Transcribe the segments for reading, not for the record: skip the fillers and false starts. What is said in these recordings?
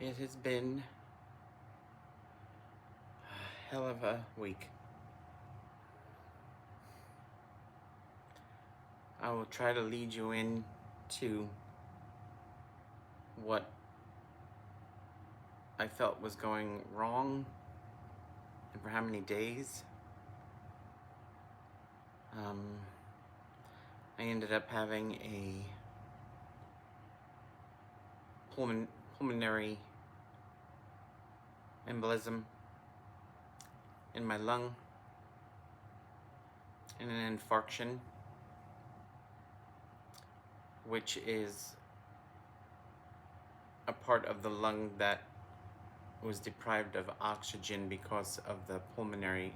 It has been a hell of a week. I will try to lead you in to what I felt was going wrong and for how many days. I ended up having a pulmonary embolism in my lung and an infarction, which is a part of the lung that was deprived of oxygen because of the pulmonary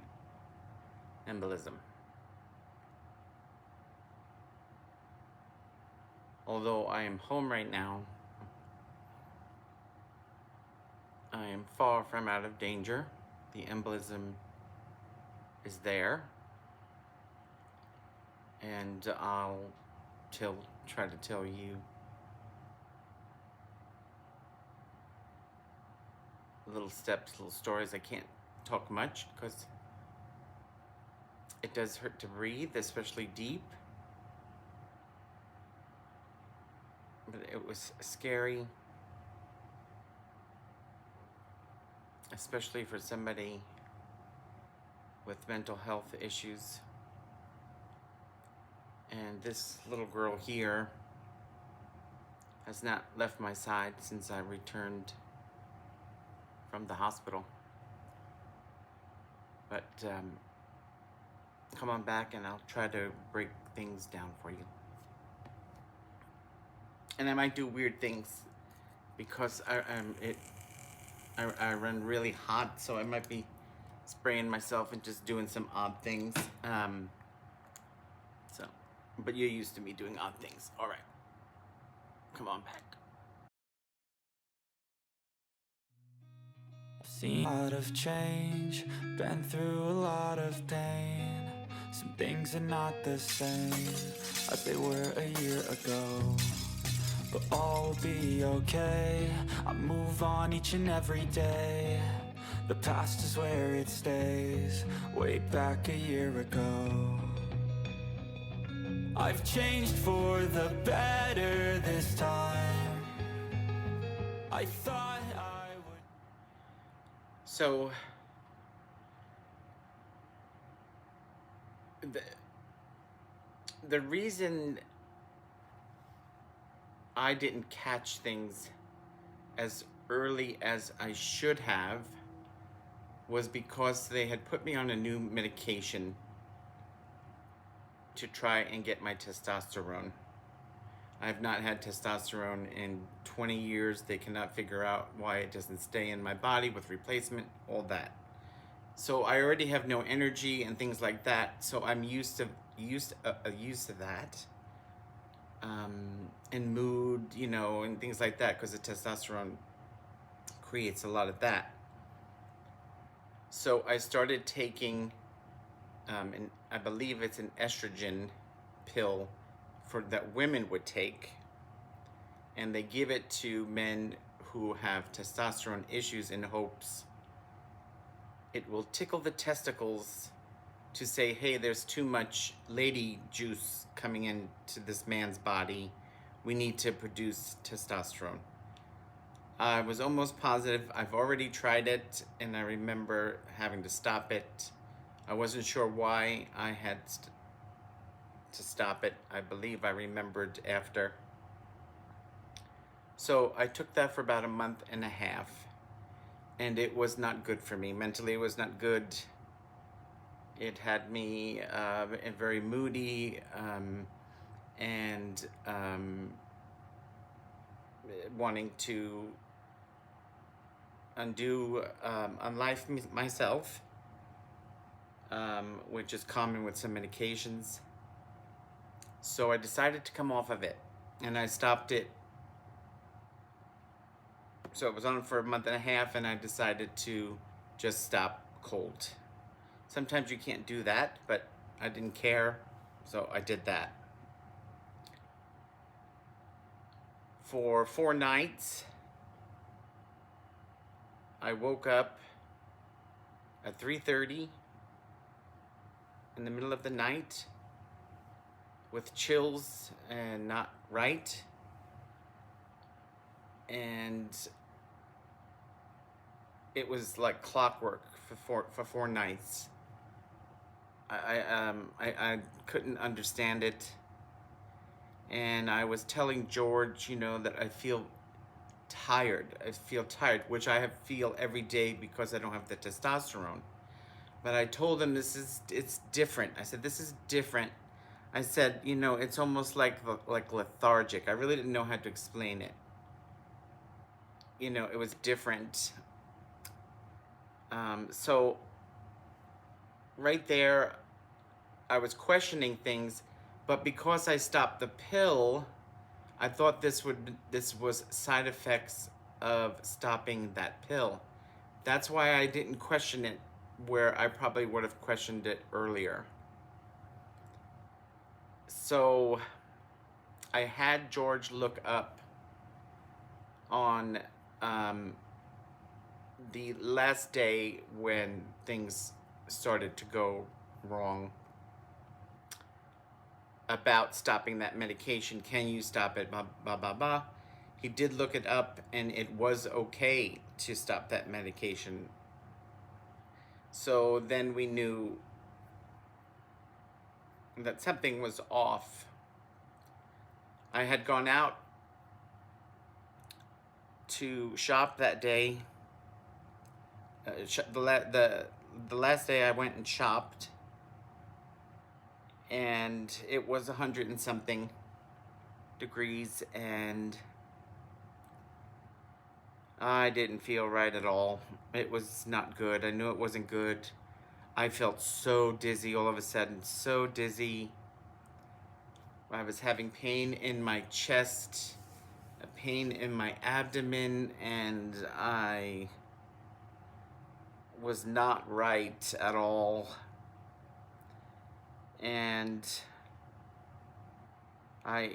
embolism. Although I am home right now, I am far from out of danger. The embolism is there, and I'll try to tell you little steps, little stories. I can't talk much because it does hurt to breathe, especially deep. But it was scary, especially for somebody with mental health issues. And this little girl here has not left my side since I returned from the hospital. But come on back and I'll try to break things down for you. And I might do weird things because I run really hot, so I might be spraying myself and just doing some odd things. But you're used to me doing odd things. All right, come on back. I've seen a lot of change, been through a lot of pain. Some things are not the same as they were a year ago, but all will be okay. I move on each and every day. The past is where it stays, way back a year ago. I've changed for the better this time. I thought I would. So the reason I didn't catch things as early as I should have was because they had put me on a new medication to try and get my testosterone. I've not had testosterone in 20 years. They cannot figure out why it doesn't stay in my body with replacement, all that. So I already have no energy and things like that. So I'm used to that, and mood, and things like that, because the testosterone creates a lot of that. So I started taking, and I believe it's an estrogen pill that women would take, and they give it to men who have testosterone issues in hopes it will tickle the testicles to say, hey, there's too much lady juice coming into this man's body. We need to produce testosterone. I was almost positive. I've already tried it, and I remember having to stop it. I wasn't sure why I had to stop it. I believe I remembered after. So I took that for about a month and a half, and it was not good for me. Mentally, it was not good. It had me very moody, and wanting to unlife myself, which is common with some medications. So I decided to come off of it, and I stopped it. So it was on for a month and a half, and I decided to just stop cold. Sometimes you can't do that, but I didn't care, so I did that. For 4 nights, I woke up at 3:30 in the middle of the night with chills and not right. And it was like clockwork for 4 nights. I couldn't understand it. And I was telling George, that I feel tired. I feel tired, which feel every day because I don't have the testosterone. But I told him it's different. I said, this is different. I said, it's almost like lethargic. I really didn't know how to explain it. It was different. So right there, I was questioning things, but because I stopped the pill, I thought this was side effects of stopping that pill. That's why I didn't question it where I probably would have questioned it earlier. So I had George look up on the last day when things started to go wrong about stopping that medication. Can you stop it? Blah, blah, blah, blah. He did look it up, and it was okay to stop that medication. So then we knew that something was off. I had gone out to shop that day. The last day I went and shopped, and it was 100 and something degrees, and I didn't feel right at all. It was not good. I knew it wasn't good. I felt so dizzy all of a sudden, so dizzy. I was having pain in my chest, a pain in my abdomen, and I was not right at all. And I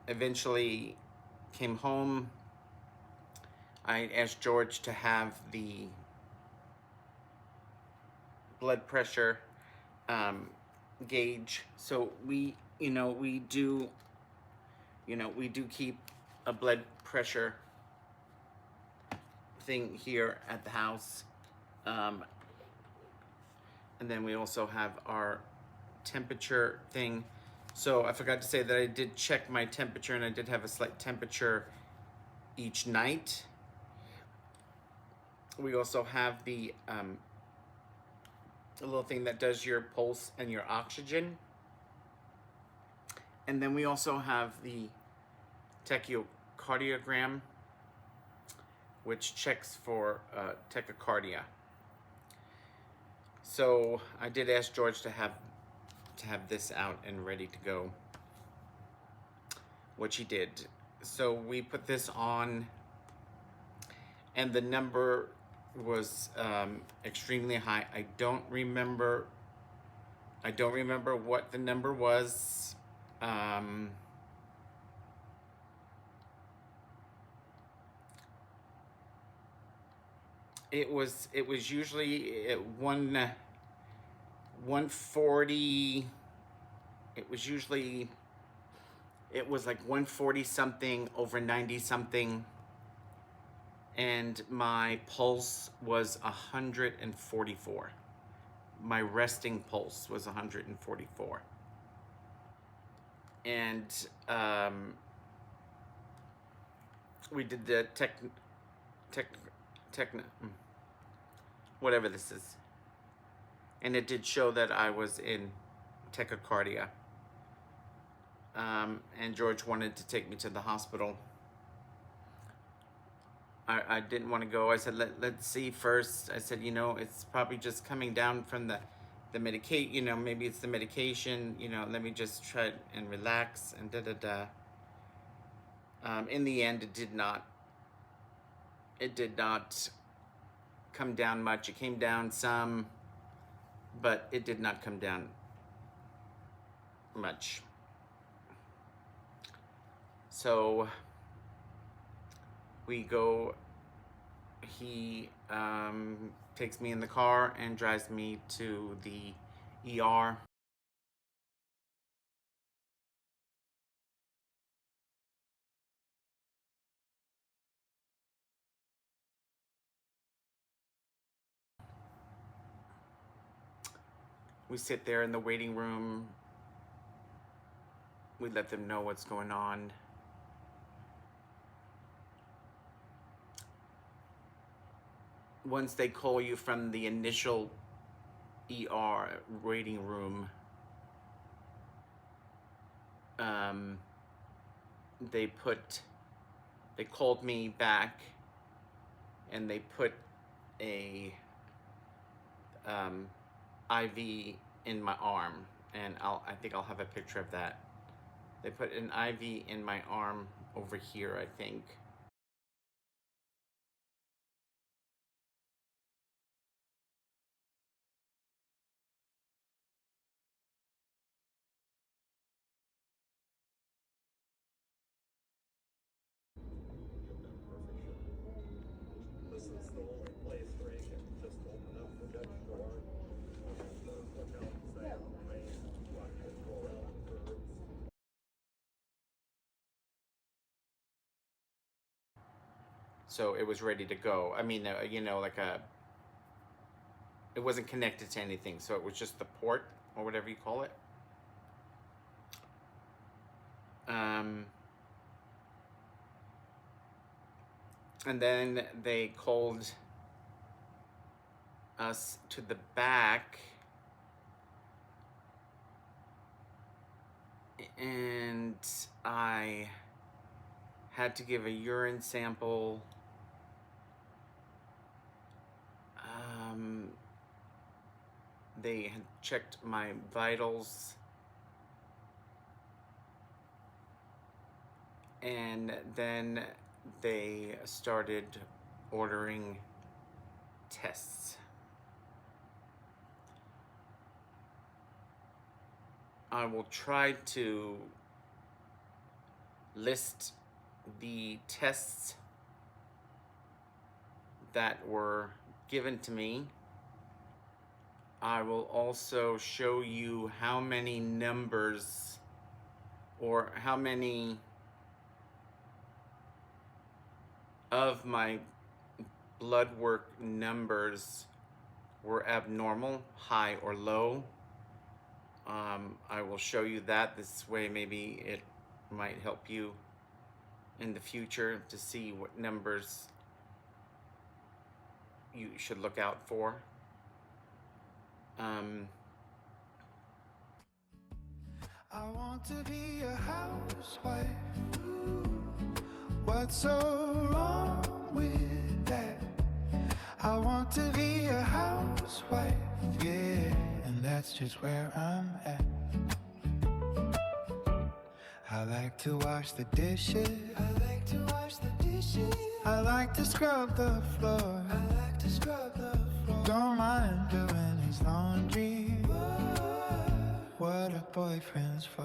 eventually came home. I asked George to have the blood pressure gauge. So we do keep a blood pressure thing here at the house. And then we also have our temperature thing. So I forgot to say that I did check my temperature, and I did have a slight temperature each night. We also have the a little thing that does your pulse and your oxygen. And then we also have the tachocardiogram, which checks for tachycardia. So I did ask George to have this out and ready to go, which he did. So we put this on, and the number was extremely high. I don't remember what the number was. It was usually at 140. It was like 140 something over 90 something, and my pulse was 144. My resting pulse was 144. And we did the whatever this is, and it did show that I was in tachycardia. And George wanted to take me to the hospital. I didn't want to go. I said, let's see first. I said, it's probably just coming down from the medication, maybe it's the medication, let me just try and relax and in the end, it did not come down much. It came down some, but it did not come down much. So we go he takes me in the car and drives me to the ER. We sit there in the waiting room. We let them know what's going on. Once they call you from the initial ER waiting room, they called me back and they put a IV in my arm, and I think I'll have a picture of that. They put an IV in my arm over here, I think. This is the only place where you can just open up the Dutch door and look outside the plane, watch it go around the curves. So it was ready to go. I mean, you know, like it wasn't connected to anything, so it was just the port or whatever you call it. And then they called us to the back, and I had to give a urine sample. They had checked my vitals, and then they started ordering tests. I will try to list the tests that were given to me. I will also show you how many numbers, or how many of my blood work numbers were abnormal, high or low. I will show you that. This way maybe it might help you in the future to see what numbers you should look out for. I want to be a housewife. What's so wrong with that? I want to be a housewife, yeah, and that's just where I'm at. I like to wash the dishes. I like to wash the dishes. I like to scrub the floor. I like to scrub the floor. Don't mind doing his laundry. What a boyfriend's for.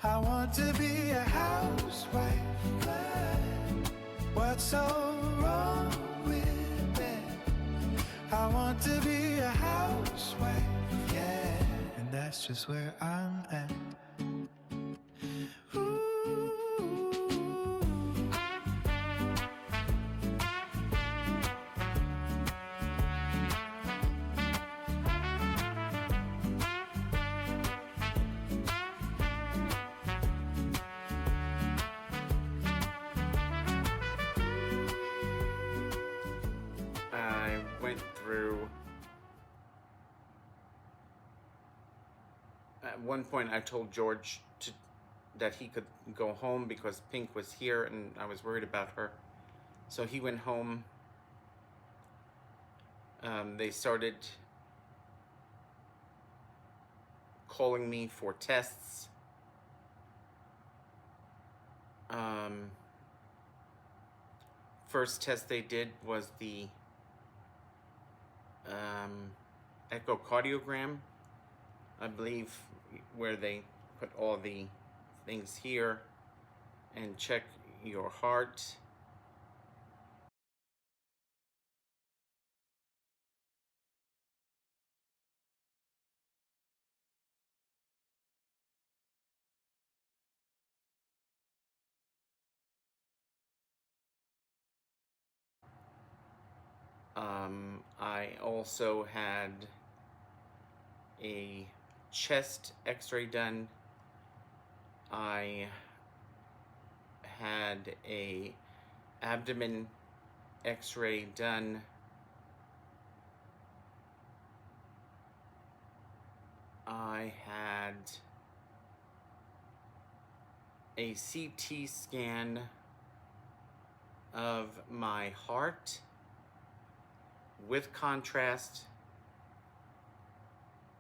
I want to be a housewife. What's so wrong with that? I want to be a housewife, yeah, and that's just where I'm at. I went through, at one point I told George that he could go home because Pink was here and I was worried about her. So he went home. They started calling me for tests. first test they did was the echocardiogram, I believe, where they put all the things here and check your heart. I also had a chest x-ray done. I had a abdomen x-ray done. I had a CT scan of my heart with contrast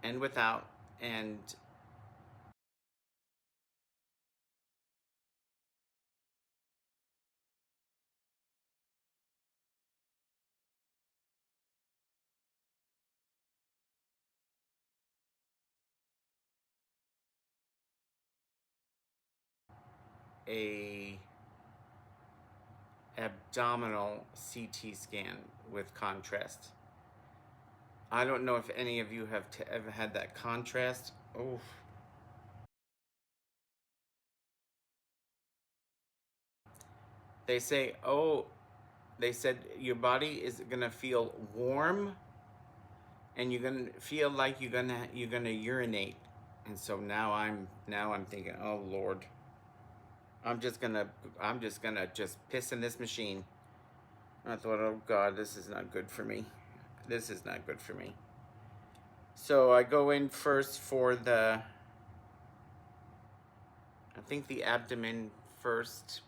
and without, and a abdominal CT scan with contrast. I don't know if any of you have ever had that contrast. Oh, they say, oh, they said your body is gonna feel warm, and you're gonna feel like you're gonna urinate. And so now I'm thinking, oh Lord, I'm just gonna piss in this machine. I thought, oh God, this is not good for me. This is not good for me. So I go in first for the, I think the abdomen first.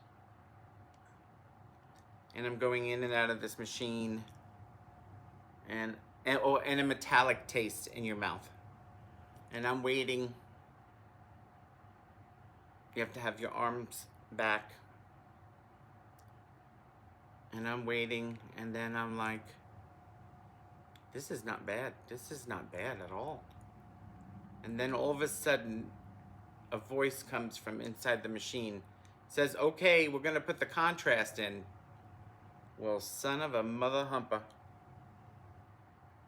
And I'm going in and out of this machine, and a metallic taste in your mouth. And I'm waiting. You have to have your arms back. And I'm waiting, and then I'm like, this is not bad. This is not bad at all. And then all of a sudden, a voice comes from inside the machine. It says, okay, we're gonna put the contrast in. Well, son of a mother humper.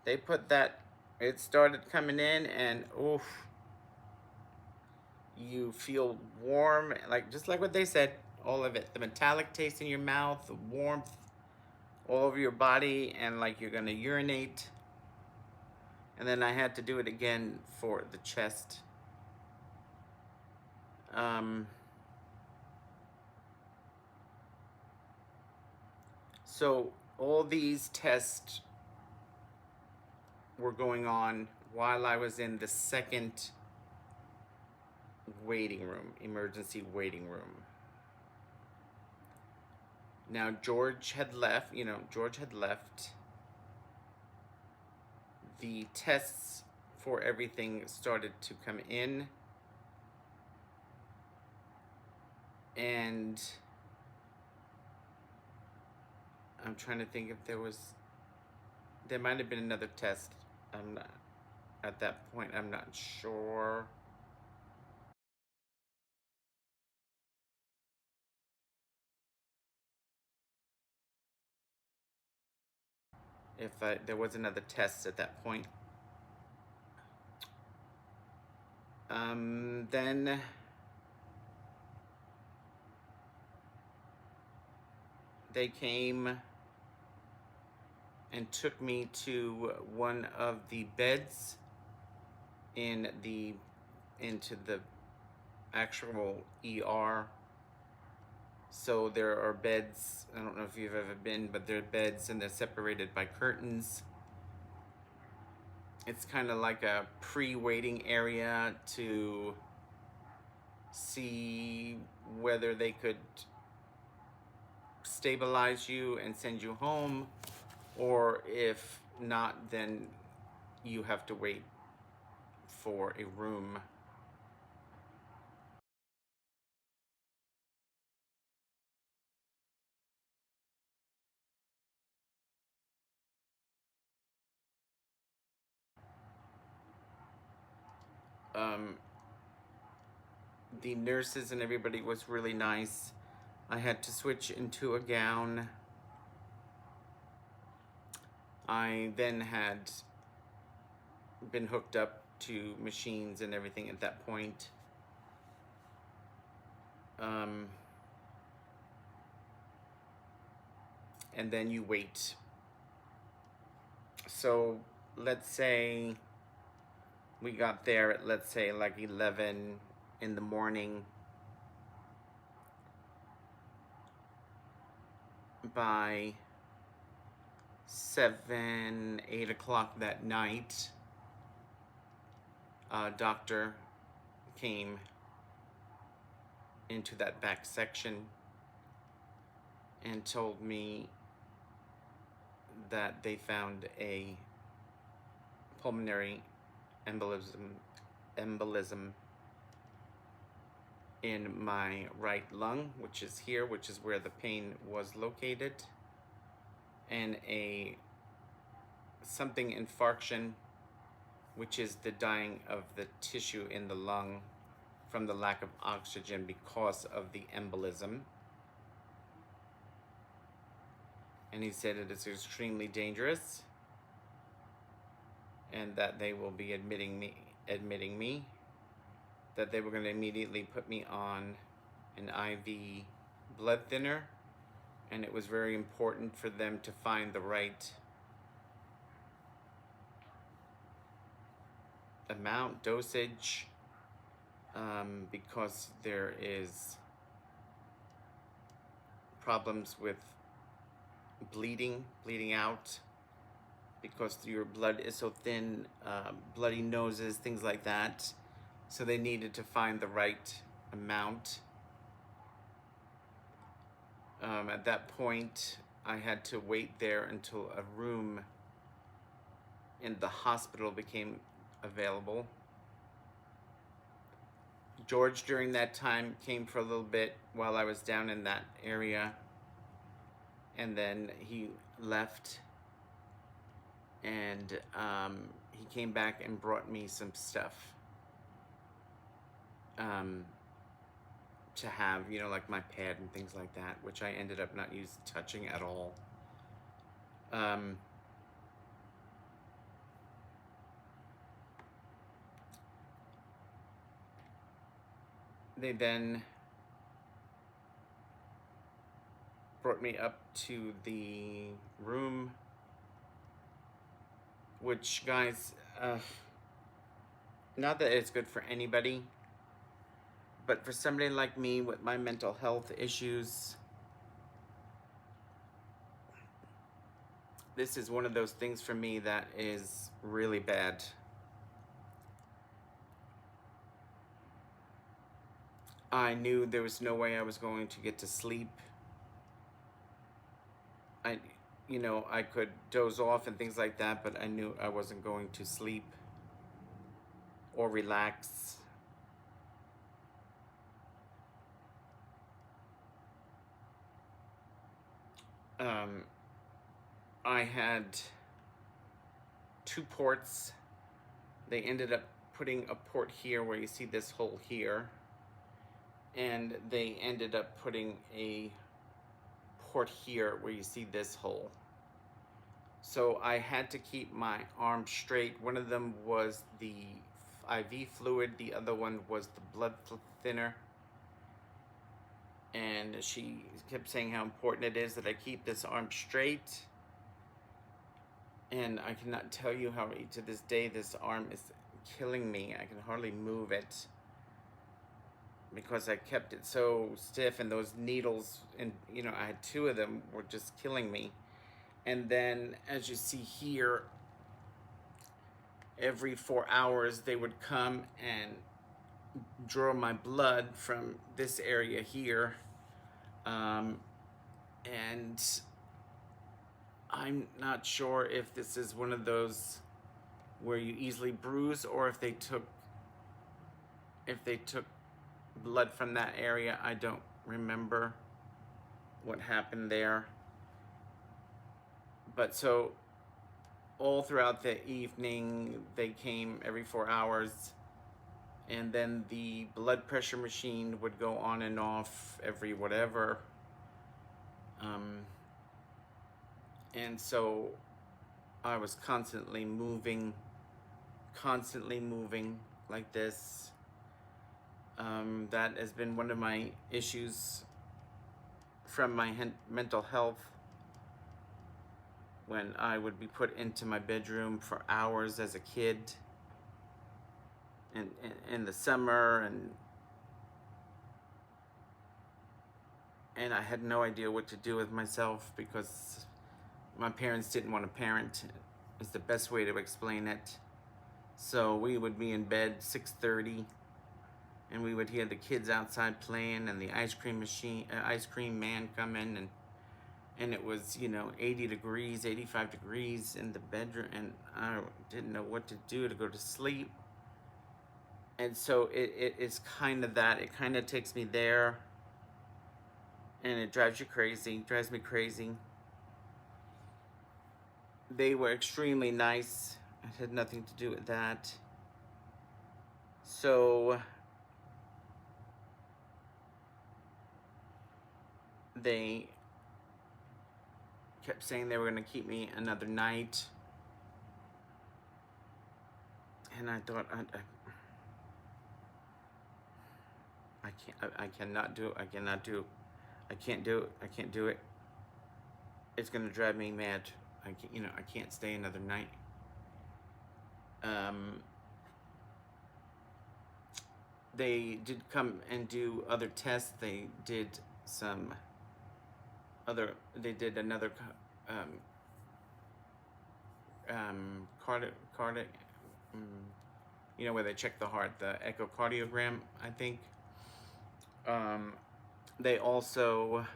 They put that, it started coming in, and oof. You feel warm, like just like what they said, all of it. The metallic taste in your mouth, the warmth all over your body, and like you're gonna urinate. And then I had to do it again for the chest. So all these tests were going on while I was in the second waiting room, emergency waiting room. Now George had left, The tests for everything started to come in, and I'm trying to think if there might have been another test. I'm not, at that point, I'm not sure. If there was another test at that point. Then they came and took me to one of the beds into the actual ER. So there are beds, I don't know if you've ever been, but there are beds and they're separated by curtains. It's kind of like a pre-waiting area to see whether they could stabilize you and send you home, or if not, then you have to wait for a room. The nurses and everybody was really nice. I had to switch into a gown. I then had been hooked up to machines and everything at that point. And then you wait. So let's say we got there at, let's say, like 11 in the morning. By 7, 8 o'clock that night, a doctor came into that back section and told me that they found a pulmonary embolism in my right lung, which is here, which is where the pain was located, and a something infarction, which is the dying of the tissue in the lung from the lack of oxygen because of the embolism. And he said it is extremely dangerous and that they will be admitting me, that they were going to immediately put me on an IV blood thinner, and it was very important for them to find the right amount, dosage, because there is problems with bleeding out, because your blood is so thin, bloody noses, things like that. So they needed to find the right amount. At that point, I had to wait there until a room in the hospital became available. George, during that time, came for a little bit while I was down in that area, and then he left, and he came back and brought me some stuff to have, you know, like my pad and things like that, which I ended up not touching at all. They then brought me up to the room, which, guys, not that it's good for anybody, but for somebody like me with my mental health issues, this is one of those things for me that is really bad. I knew there was no way I was going to get to sleep. I could doze off and things like that, but I knew I wasn't going to sleep or relax. I had 2 ports. They ended up putting a port here where you see this hole here, and they ended up putting a port here where you see this hole. So I had to keep my arm straight. One of them was the IV fluid, the other one was the blood thinner. And she kept saying how important it is that I keep this arm straight. And I cannot tell you how, to this day, this arm is killing me. I can hardly move it because I kept it so stiff, and those needles, and I had 2 of them, were just killing me. And then, as you see here, every 4 hours they would come and draw my blood from this area here, and I'm not sure if this is one of those where you easily bruise, or if they took blood from that area. I don't remember what happened there. But so all throughout the evening, they came every 4 hours and then the blood pressure machine would go on and off every whatever. And so I was constantly moving like this. That has been one of my issues from my mental health, when I would be put into my bedroom for hours as a kid in the summer, and I had no idea what to do with myself because my parents didn't want to parent, is the best way to explain it. So we would be in bed 6:30, and we would hear the kids outside playing and the ice cream man come in, and it was, 80 degrees, 85 degrees in the bedroom, and I didn't know what to do to go to sleep. And so it's kind of that. It kind of takes me there, and it drives me crazy. They were extremely nice. It had nothing to do with that. So they kept saying they were going to keep me another night, and I thought, I cannot do it. I can't do it. It's going to drive me mad. I can't stay another night. They did come and do other tests. They did another cardiac, where they check the heart, the echocardiogram, I think. They also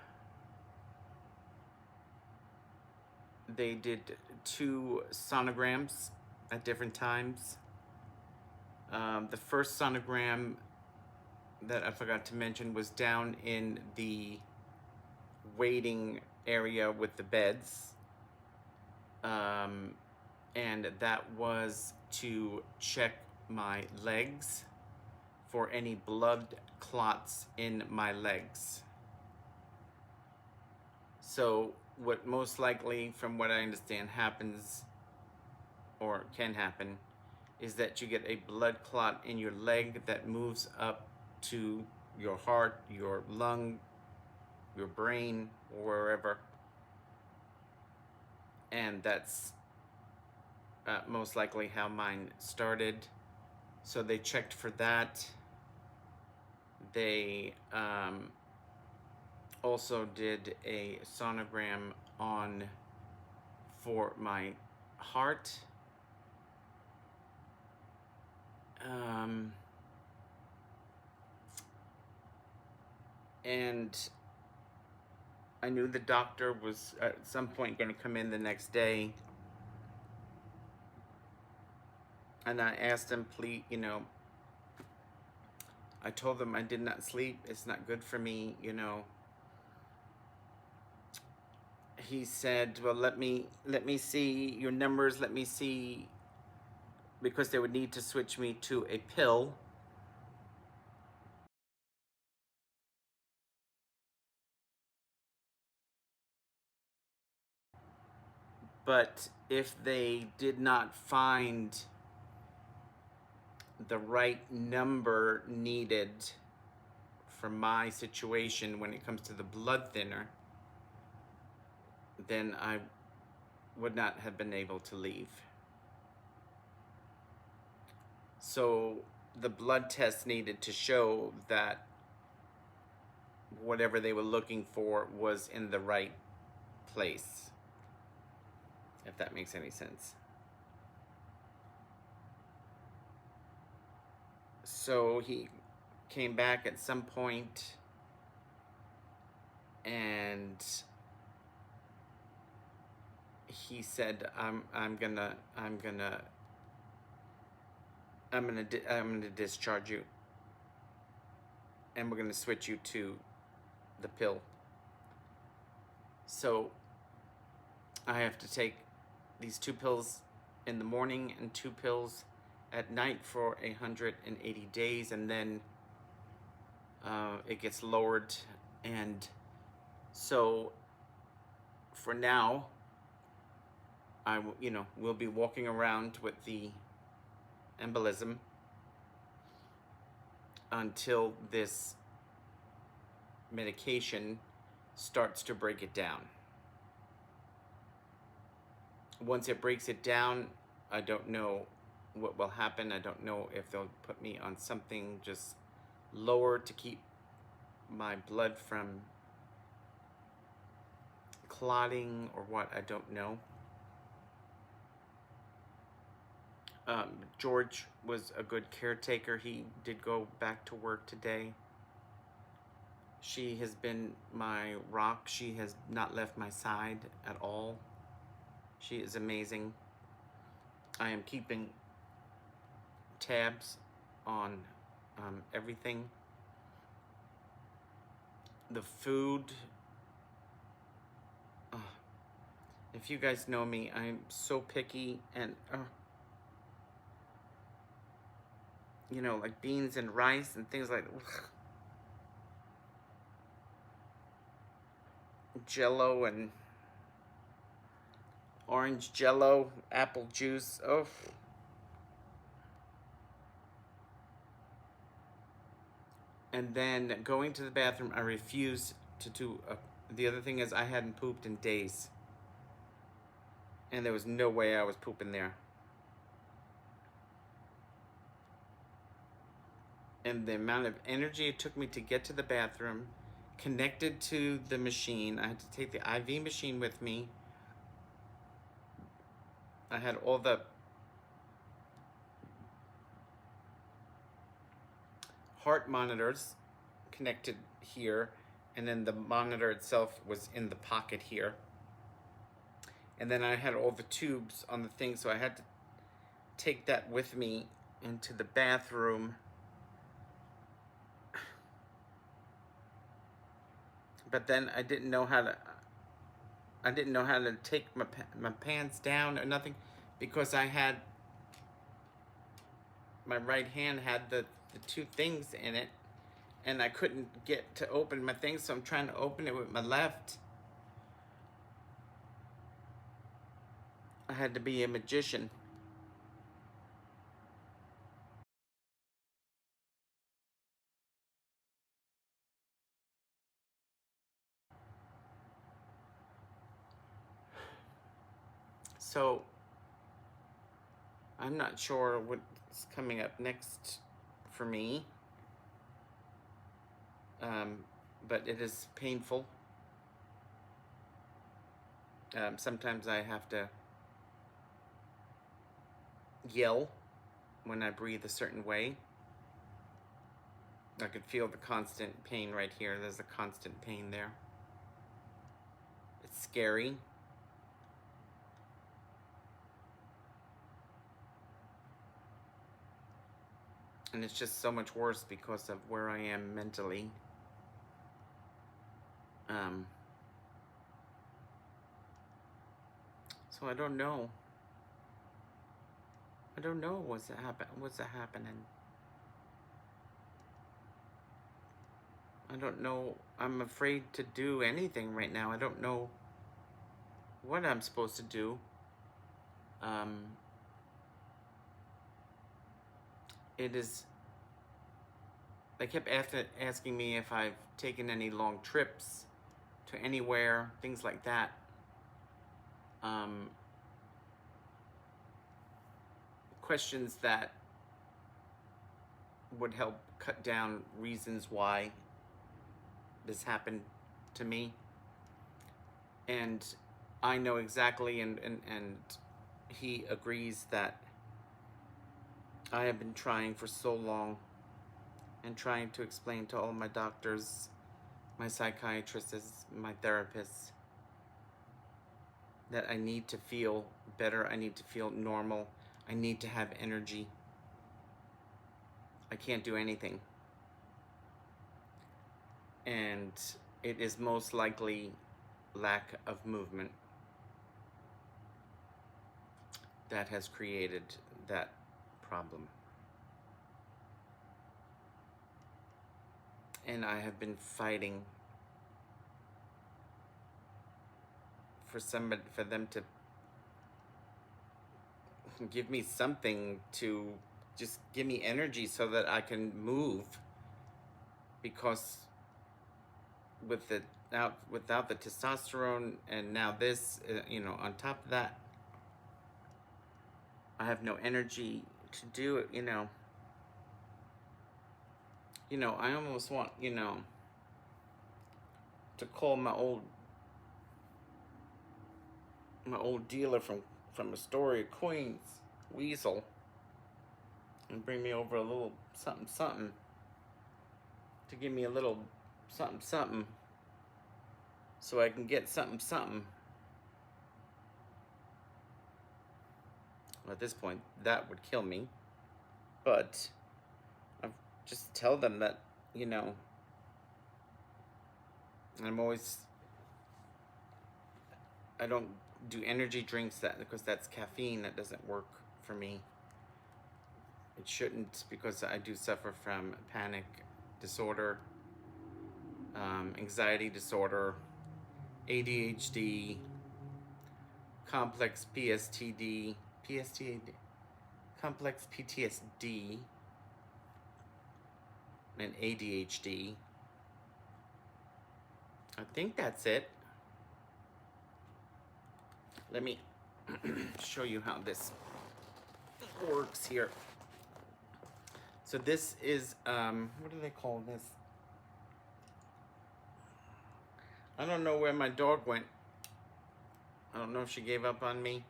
did 2 sonograms at different times. The first sonogram that I forgot to mention was down in the waiting area with the beds. And that was to check my legs for any blood clots in my legs. So what most likely, from what I understand, happens or can happen is that you get a blood clot in your leg that moves up to your heart, your lung, your brain, or wherever. And that's most likely how mine started. So they checked for that. They also did a sonogram for my heart. And I knew the doctor was at some point going to come in the next day. And I asked him, please, I told him I did not sleep. It's not good for me, He said, well, let me see your numbers. Let me see, because they would need to switch me to a pill. But if they did not find the right number needed for my situation when it comes to the blood thinner, then I would not have been able to leave. So the blood test needed to show that whatever they were looking for was in the right place, if that makes any sense. So he came back at some point, and he said, I'm gonna discharge you, and we're gonna switch you to the pill. So I have to take these 2 pills in the morning and 2 pills at night for 180 days, and then it gets lowered. And so for now, I will be walking around with the embolism until this medication starts to break it down. Once it breaks it down, I don't know what will happen. I don't know if they'll put me on something just lower to keep my blood from clotting or what. I don't know. George was a good caretaker. He did go back to work today. She has been my rock. She has not left my side at all. She is amazing. I am keeping tabs on everything. The food. If you guys know me, I'm so picky, and like beans and rice and things like Jello and orange Jello, apple juice. Oh. And then going to the bathroom, I refuse to do. The other thing is I hadn't pooped in days. And there was no way I was pooping there. And the amount of energy it took me to get to the bathroom, connected to the machine. I had to take the IV machine with me. I had all the heart monitors connected here, and then the monitor itself was in the pocket here. And then I had all the tubes on the thing, so I had to take that with me into the bathroom. But then I didn't know how to take my pants down or nothing, because I had my right hand had the two things in it, and I couldn't get to open my thing, so I'm trying to open it with my left. I had to be a magician. So I'm not sure what's coming up next for me, but it is painful. Sometimes I have to yell when I breathe a certain way. I could feel the constant pain right here. There's a constant pain there. It's scary. And it's just so much worse because of where I am mentally. So I don't know. I don't know what's happening. I don't know. I'm afraid to do anything right now. I don't know what I'm supposed to do. They kept asking me if I've taken any long trips to anywhere, things like that. Questions that would help cut down reasons why this happened to me. And I know exactly, and he agrees that I have been trying for so long and trying to explain to all my doctors, my psychiatrists, my therapists, that I need to feel better, I need to feel normal, I need to have energy. I can't do anything. And it is most likely lack of movement that has created that problem. And I have been fighting for them to give me something to just give me energy so that I can move, because without the testosterone and now this, on top of that, I have no energy to do it, I almost want, to call my old dealer from Astoria, Queens, Weasel, and bring me over a little something to give me a little something so I can get something. Well, at this point, that would kill me, but I just tell them that, I don't do energy drinks because that's caffeine. That doesn't work for me. It shouldn't, because I do suffer from panic disorder, anxiety disorder, ADHD, complex complex PTSD, and ADHD. I think that's it. Let me show you how this works here. So this is, what do they call this? I don't know where my dog went. I don't know if she gave up on me.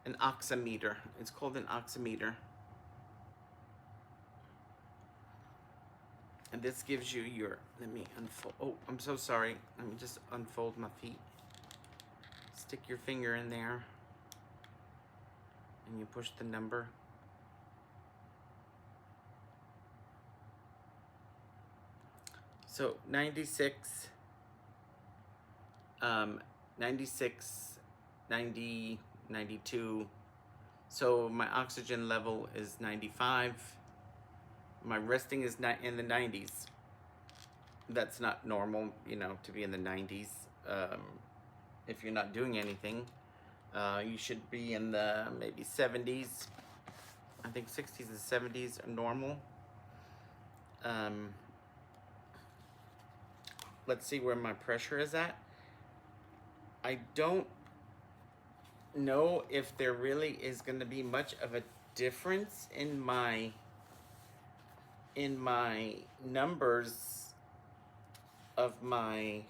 An oximeter. It's called an oximeter. And this gives you your, let me unfold, oh, I'm so sorry. Let me just unfold my feet. Stick your finger in there. And you push the number. So 96, 90, 92. So my oxygen level is 95. My resting is in the 90s. That's not normal, to be in the 90s. If you're not doing anything, you should be in the maybe 70s. I think 60s and 70s are normal. Let's see where my pressure is at. I don't know if there really is going to be much of a difference in my numbers of my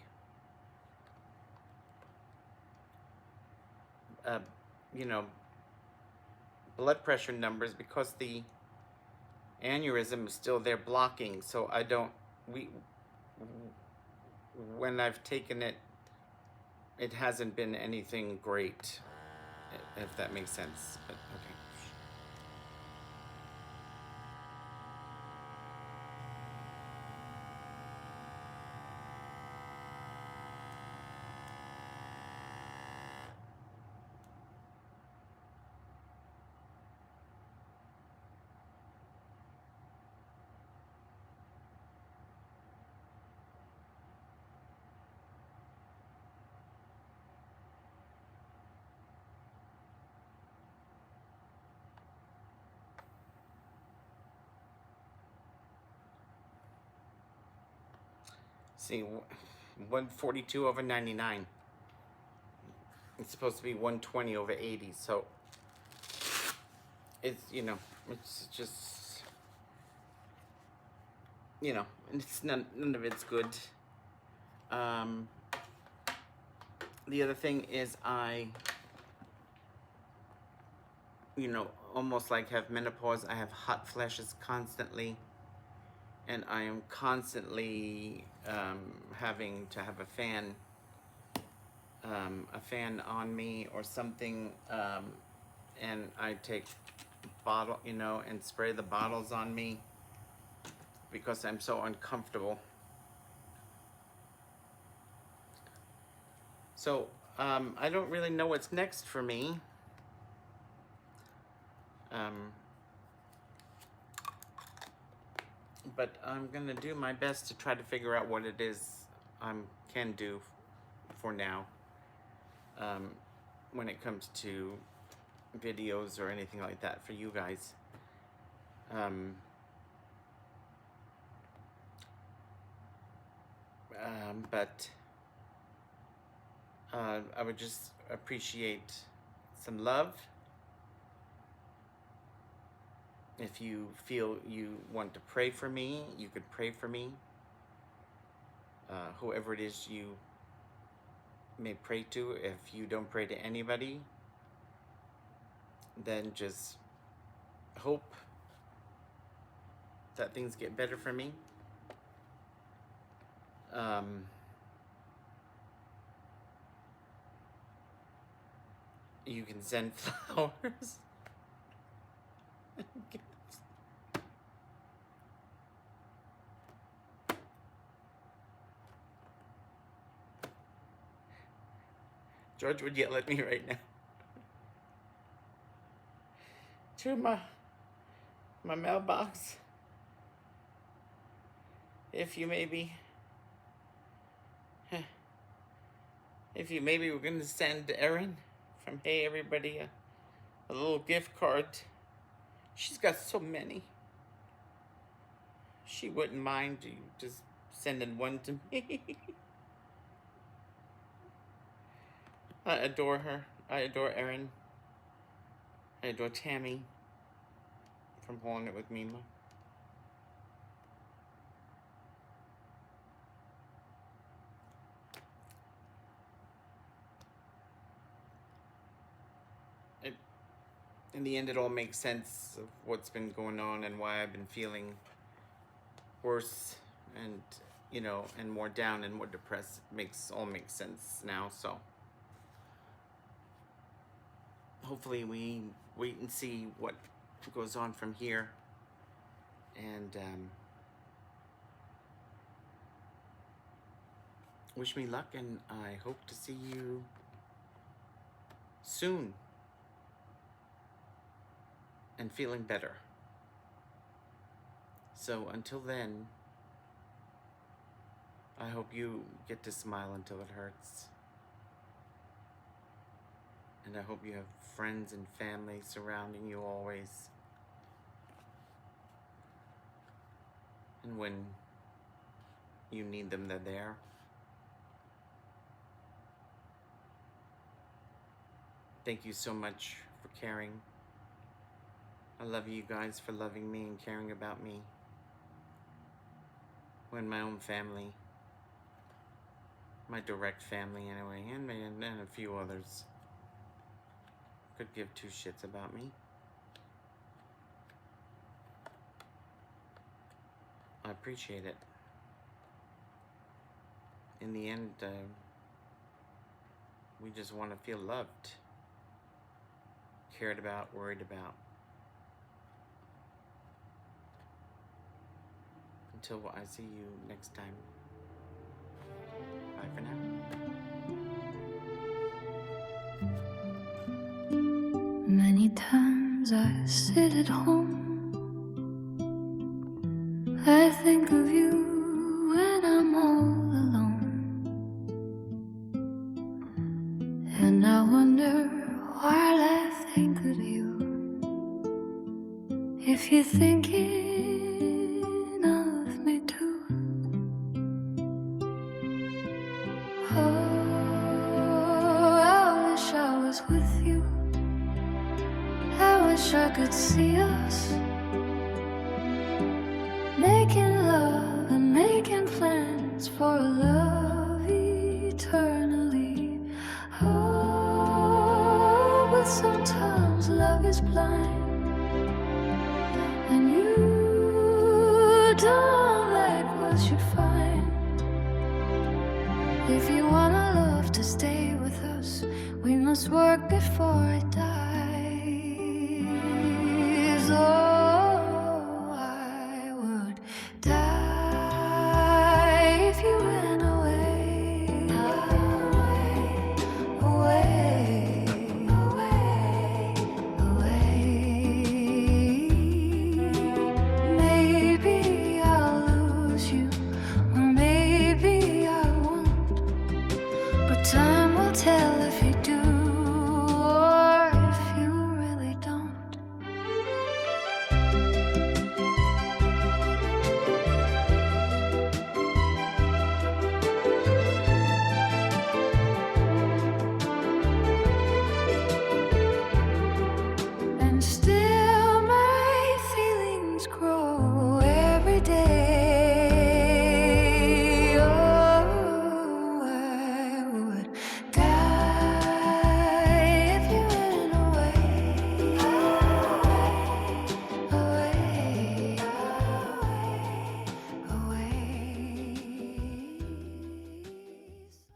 blood pressure numbers, because the aneurysm is still there blocking. So when I've taken it, it hasn't been anything great, if that makes sense. But okay. See, 142 over 99. It's supposed to be 120 over 80. So it's, it's just, it's none of it's good. The other thing is I, almost like have menopause. I have hot flashes constantly. And I am constantly having to have a fan on me or something, and I take bottle, and spray the bottles on me because I'm so uncomfortable. So I don't really know what's next for me. But I'm gonna do my best to try to figure out what it is I can do for now. When it comes to videos or anything like that for you guys. But I would just appreciate some love. If you feel you want to pray for me, you could pray for me. Whoever it is you may pray to. If you don't pray to anybody, then just hope that things get better for me. You can send flowers. George would yell at me right now. To my mailbox. If you maybe were gonna send Erin from Hey Everybody a little gift card. She's got so many. She wouldn't mind you just sending one to me. I adore her. I adore Erin. I adore Tammy from Holding It With Mima. In the end, it all makes sense of what's been going on and why I've been feeling worse and, you know, and more down and more depressed. It all makes sense now, so. Hopefully we wait and see what goes on from here. And wish me luck, and I hope to see you soon. And feeling better. So until then, I hope you get to smile until it hurts. And I hope you have friends and family surrounding you always. And when you need them, they're there. Thank you so much for caring. I love you guys for loving me and caring about me. When my own family, my direct family anyway, and a few others could give two shits about me. I appreciate it. In the end, we just want to feel loved, cared about, worried about. Until I see you next time. Bye for now. Many times I sit at home, I think of you when I'm all alone, and I wonder while I think of you, if you're thinking of me too. Oh, I wish I was with you. I wish I could see us making love and making plans for love.